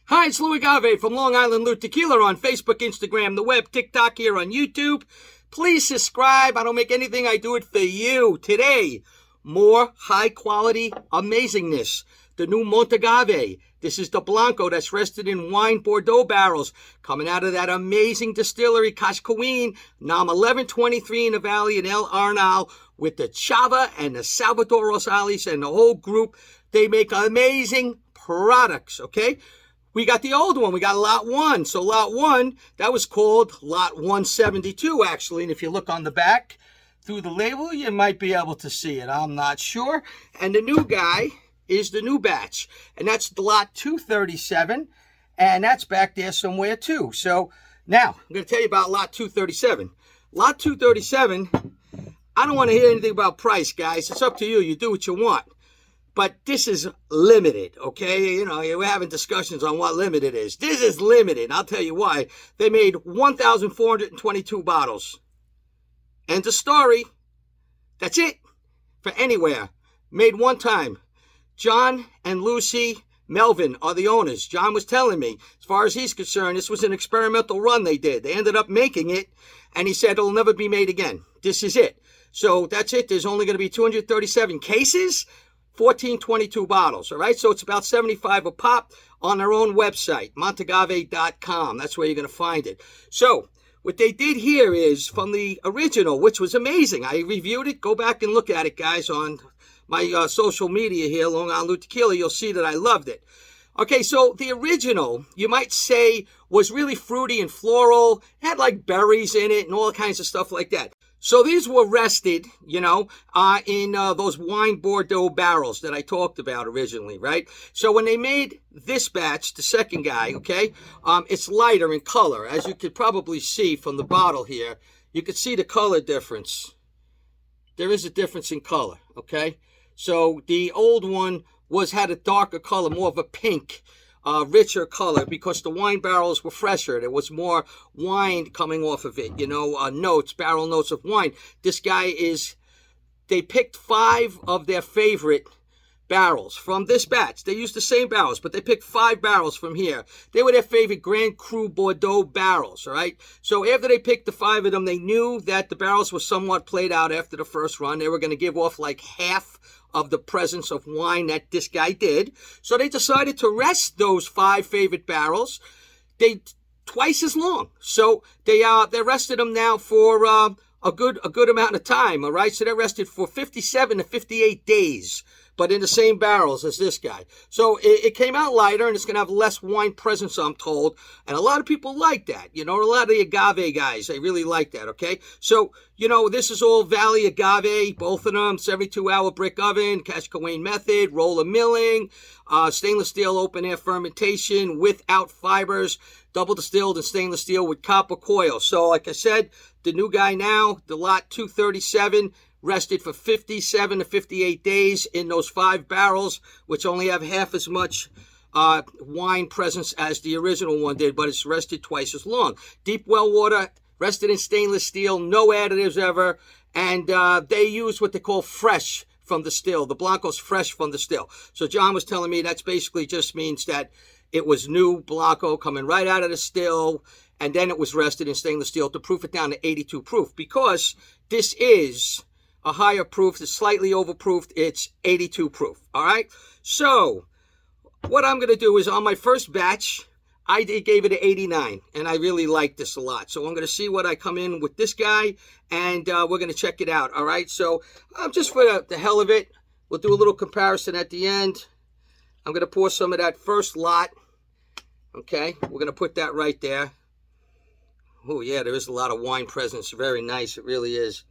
Hi, it's Louis Agave from Long Island Tequila on Facebook, Instagram, the web, TikTok, here on YouTube. Please subscribe. I don't make anything. I do it for you. Today, more high-quality amazingness. The new Montagave. This is the Blanco that's rested in wine Bordeaux barrels, coming out of that amazing distillery, Cashcoin, NAM 1123 in the Valley in El Arnal, with the Chava and the Salvador Rosales and the whole group. They make amazing products, okay? We got the old one. We got Lot 1. So Lot 1, that was called Lot 172, actually. And if you look on the back through the label, you might be able to see it. I'm not sure. And the new guy is the new batch. And that's the Lot 237. And that's back there somewhere, too. So now, I'm going to tell you about Lot 237. Lot 237, I don't want to hear anything about price, guys. It's up to you. You do what you want. But this is limited, okay? You know, we're having discussions on what limited is. This is limited. I'll tell you why. They made 1,422 bottles. End of story. That's it. For anywhere. Made one time. John and Lucy Melvin are the owners. John was telling me, as far as he's concerned, this was an experimental run they did. They ended up making it, and he said it'll never be made again. This is it. So that's it. There's only going to be 237 cases. 1422 bottles, all right? So it's about 75 a pop on their own website, montagave.com. That's where you're going to find it. So what they did here is from the original, which was amazing. I reviewed it. Go back and look at it, guys, on my social media here, Long Island Tequila. You'll see that I loved it. Okay, so the original, you might say, was really fruity and floral. It had like berries in it and all kinds of stuff like that. So these were rested, you know, in those wine Bordeaux barrels that I talked about originally, right? So when they made this batch, the second guy, okay, it's lighter in color. As you could probably see from the bottle here, you could see the color difference. There is a difference in color, okay? So the old one had a darker color, more of a pink, richer color, because the wine barrels were fresher. There was more wine coming off of it, you know, notes, barrel notes of wine. This guy they picked 5 of their favorite barrels from this batch. They used the same barrels, but they picked 5 barrels from here. They were their favorite Grand Cru Bordeaux barrels, all right? So after they picked the 5 of them, they knew that the barrels were somewhat played out after the first run. They were going to give off like half of the presence of wine that this guy did. So they decided to rest those 5 favorite barrels. They twice as long. So they rested them now for a good amount of time, all right? So they're rested for 57 to 58 days, but in the same barrels as this guy. So it came out lighter, and it's going to have less wine presence, I'm told. And a lot of people like that. You know, a lot of the Agave guys, they really like that, okay? So, you know, this is all Valley Agave, both of them, 72-hour brick oven, Cashcoin method, roller milling, stainless steel open air fermentation without fibers, double distilled in stainless steel with copper coil. So, like I said, the new guy now, the Lot 237, rested for 57 to 58 days in those 5 barrels, which only have half as much wine presence as the original one did, but it's rested twice as long. Deep well water, rested in stainless steel, no additives ever, and they use what they call fresh from the still. The Blanco's fresh from the still. So John was telling me that's basically just means that it was new Blanco coming right out of the still, and then it was rested in stainless steel to proof it down to 82 proof, because this is a higher proof. It's slightly overproofed. It's 82 proof. All right. So what I'm going to do is on my first batch, I gave it an 89, and I really like this a lot. So I'm going to see what I come in with this guy, and we're going to check it out. All right. So just for the hell of it, we'll do a little comparison at the end. I'm going to pour some of that first lot. Okay. We're going to put that right there. Oh, yeah, there is a lot of wine presence. Very nice. It really is.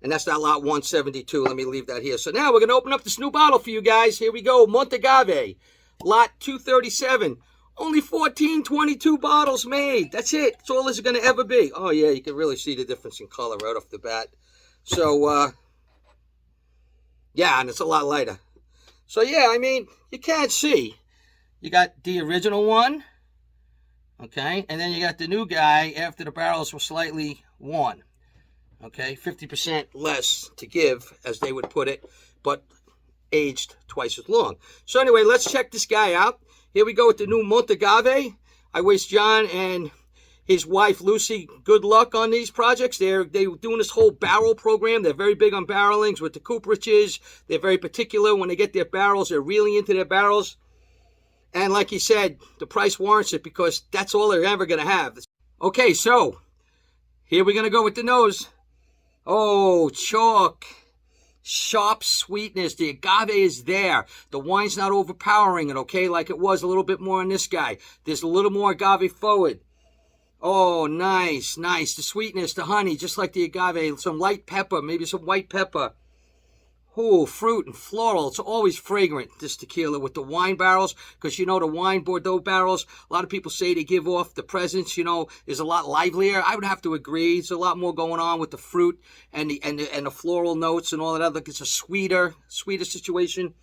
And that's that Lot 172. Let me leave that here. So now we're going to open up this new bottle for you guys. Here we go. Montagave, Lot 237. Only 1422 bottles made. That's it. That's all this is going to ever be. Oh, yeah, you can really see the difference in color right off the bat. So, yeah, and it's a lot lighter. So, yeah, I mean, you can't see. You got the original one. Okay, and then you got the new guy after the barrels were slightly worn. Okay, 50% less to give, as they would put it, but aged twice as long. So anyway, let's check this guy out. Here we go with the new Montagave. I wish John and his wife Lucy good luck on these projects. They're doing this whole barrel program. They're very big on barrelings with the cooperages. They're very particular when they get their barrels. They're really into their barrels. And like he said, the price warrants it because that's all they're ever going to have. Okay, so here we're going to go with the nose. Oh, chalk. Sharp sweetness. The agave is there. The wine's not overpowering it, okay, like it was a little bit more on this guy. There's a little more agave forward. Oh, nice, nice. The sweetness, the honey, just like the agave. Some light pepper, maybe some white pepper. Oh, fruit and floral. It's always fragrant, this tequila, with the wine barrels. Because, you know, the wine Bordeaux barrels, a lot of people say they give off the presence, you know, is a lot livelier. I would have to agree. There's a lot more going on with the fruit and the floral notes and all that other. It's a sweeter situation.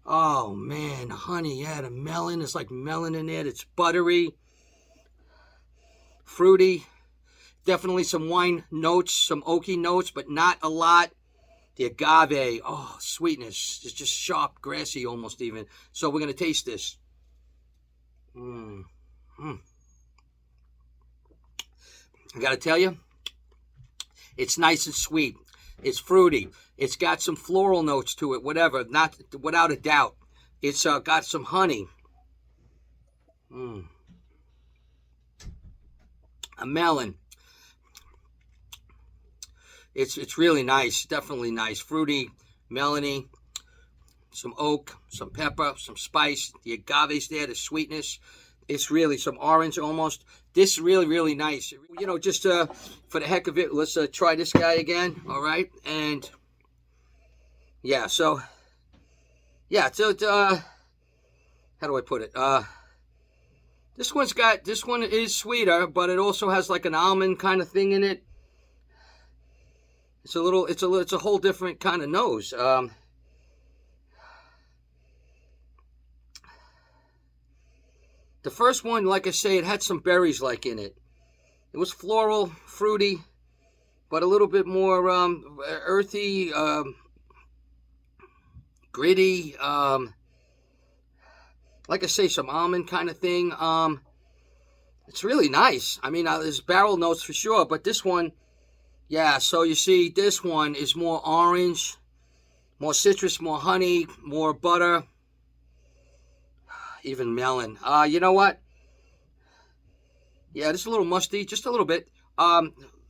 Oh, man, the honey, yeah, the melon. It's like melon in it. It's buttery, fruity. Definitely some wine notes, some oaky notes, but not a lot. The agave, oh, sweetness. It's just sharp, grassy almost even. So we're going to taste this. I got to tell you, it's nice and sweet. It's fruity. It's got some floral notes to it, whatever. Not without a doubt. It's got some honey. A melon. It's really nice, definitely nice. Fruity, melony, some oak, some pepper, some spice. The agave's there, the sweetness. It's really some orange almost. This is really, really nice. You know, just for the heck of it, let's try this guy again, all right? And, yeah, so how do I put it? This one is sweeter, but it also has like an almond kind of thing in it. It's a whole different kind of nose. The first one, like I say, it had some berries like in it. It was floral, fruity, but a little bit more earthy, gritty. Like I say, some almond kind of thing. It's really nice. I mean, there's barrel notes for sure, but this one. Yeah, so you see, this one is more orange, more citrus, more honey, more butter, even melon. You know what? Yeah, this is a little musty, just a little bit. A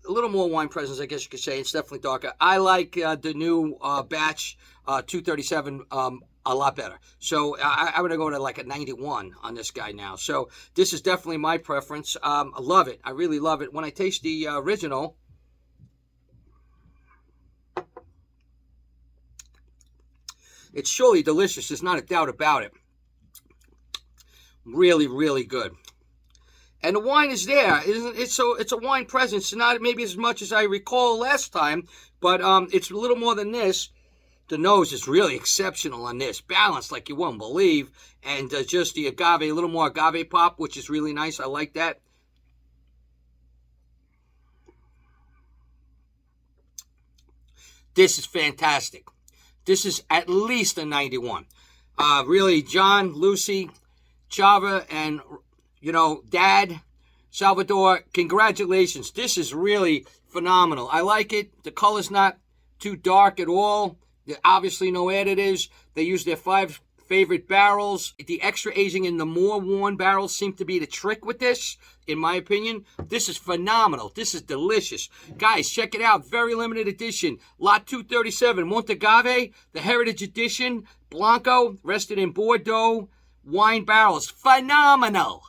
little more wine presence, I guess you could say. It's definitely darker. I like the new batch 237 a lot better. So I'm going to go to like a 91 on this guy now. So this is definitely my preference. I love it. I really love it. When I taste the original, it's surely delicious. There's not a doubt about it. Really, really good. And the wine is there. It's a wine presence. Not maybe as much as I recall last time, but it's a little more than this. The nose is really exceptional on this. Balanced like you won't believe. And just the agave, a little more agave pop, which is really nice. I like that. This is fantastic. This is at least a 91. Really, John, Lucy, Chava, and, you know, Dad, Salvador, congratulations. This is really phenomenal. I like it. The color's not too dark at all. There obviously no additives. They use their 5 favorite barrels. The extra aging in the more worn barrels seem to be the trick with this, in my opinion. This is phenomenal. This is delicious. Guys, check it out. Very limited edition. Lot 237, Montagave, the Heritage Edition, Blanco, rested in Bordeaux, wine barrels. Phenomenal.